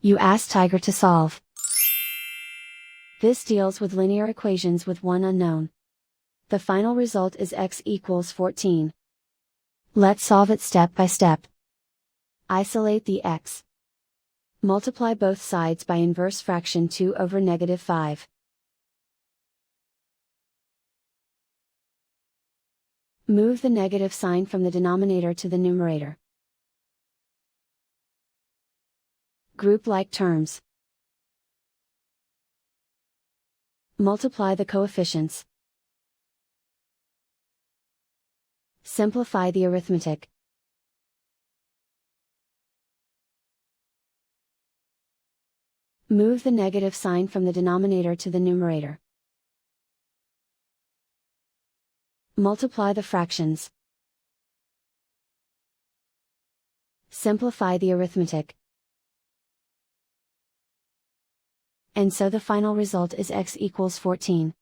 You ask Tiger to solve. This deals with linear equations with one unknown. The final result is x equals 14. Let's solve it step by step. Isolate the x. Multiply both sides by inverse fraction 2 over -5. Move the negative sign from the denominator to the numerator. Group like terms. Multiply the coefficients. Simplify the arithmetic. Move the negative sign from the denominator to the numerator. Multiply the fractions. Simplify the arithmetic. And so the final result is x equals 14.